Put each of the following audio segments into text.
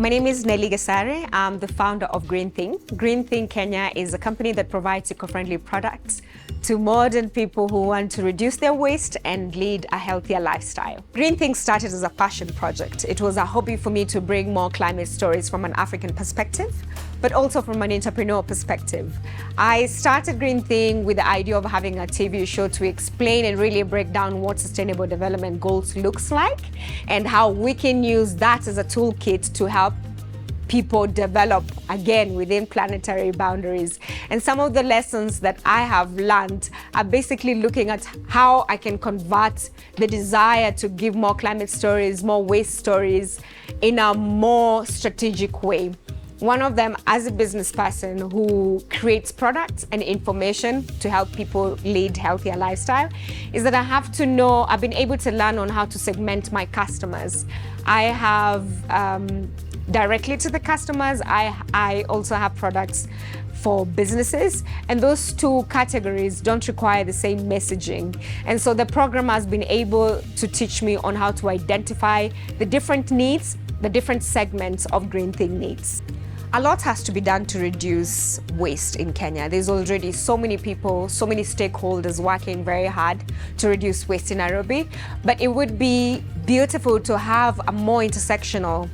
My name is Nelly Gesare. I'm the founder of Greenthing. Greenthing Kenya is a company that provides eco-friendly products to modern people who want to reduce their waste and lead a healthier lifestyle. Greenthing started as a passion project. It was a hobby for me to bring more climate stories from an African perspective, but also from an entrepreneurial perspective. I started Greenthing with the idea of having a TV show to explain and really break down what sustainable development goals looks like and how we can use that as a toolkit to help people develop again within planetary boundaries. And some of the lessons that I have learned are basically looking at how I can convert the desire to give more climate stories, more waste stories in a more strategic way. One of them, as a business person who creates products and information to help people lead healthier lifestyle, is that I have to know, I've been able to learn on how to segment my customers. I have directly to the customers, I also have products for businesses, and those two categories don't require the same messaging. And so the program has been able to teach me on how to identify the different needs, the different segments of Greenthing needs. A lot has to be done to reduce waste in Kenya. There's already so many people, so many stakeholders working very hard to reduce waste in Nairobi, but it would be beautiful to have a more intersectional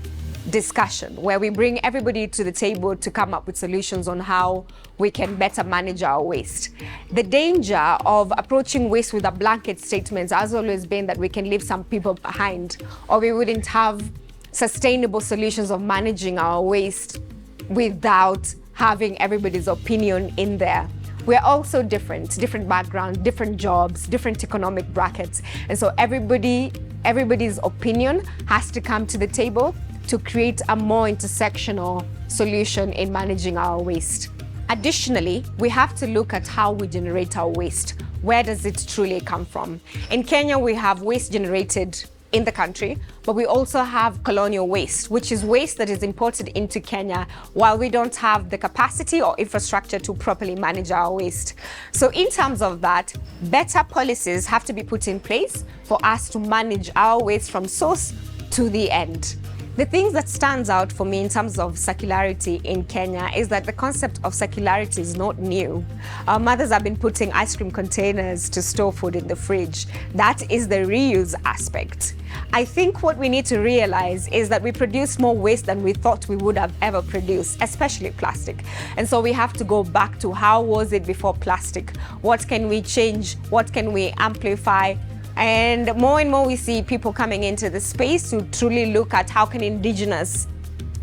discussion where we bring everybody to the table to come up with solutions on how we can better manage our waste. The danger of approaching waste with a blanket statement has always been that we can leave some people behind, or we wouldn't have sustainable solutions of managing our waste without having everybody's opinion in there. We're also different backgrounds, different jobs, different economic brackets. And so everybody's opinion has to come to the table to create a more intersectional solution in managing our waste. Additionally, we have to look at how we generate our waste. Where does it truly come from? In Kenya, we have waste generated in the country, but we also have colonial waste, which is waste that is imported into Kenya while we don't have the capacity or infrastructure to properly manage our waste. So in terms of that, better policies have to be put in place for us to manage our waste from source to the end. The thing that stands out for me in terms of circularity in Kenya is that the concept of circularity is not new. Our mothers have been putting ice cream containers to store food in the fridge. That is the reuse aspect. I think what we need to realize is that we produce more waste than we thought we would have ever produced, especially plastic. And so we have to go back to how was it before plastic? What can we change? What can we amplify? And more we see people coming into the space to truly look at how can indigenous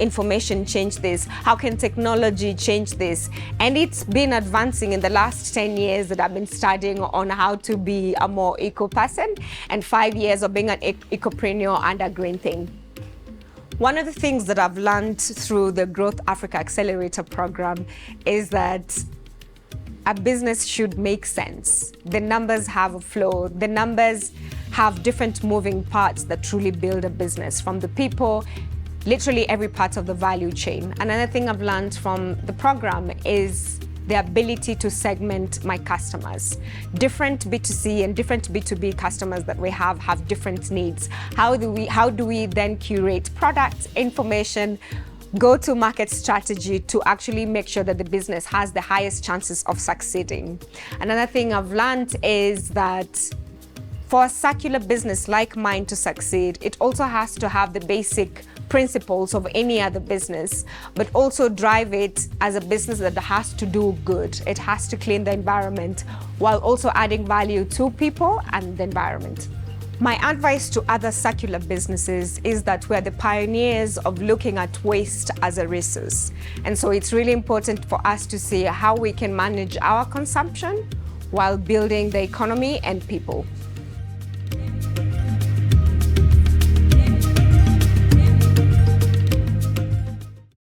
information change this? How can technology change this? And it's been advancing in the last 10 years that I've been studying on how to be a more eco person, and 5 years of being an ecopreneur under Greenthing. One of the things that I've learned through the Growth Africa Accelerator program is that a business should make sense. The numbers have a flow. The numbers have different moving parts that truly build a business, from the people, literally every part of the value chain. Another thing I've learned from the program is the ability to segment my customers. Different B2C and different B2B customers that we have different needs. How do we then curate products, information, go-to-market strategy to actually make sure that the business has the highest chances of succeeding? Another thing I've learned is that for a circular business like mine to succeed, it also has to have the basic principles of any other business, but also drive it as a business that has to do good. It has to clean the environment while also adding value to people and the environment. My advice to other circular businesses is that we're the pioneers of looking at waste as a resource. And so it's really important for us to see how we can manage our consumption while building the economy and people.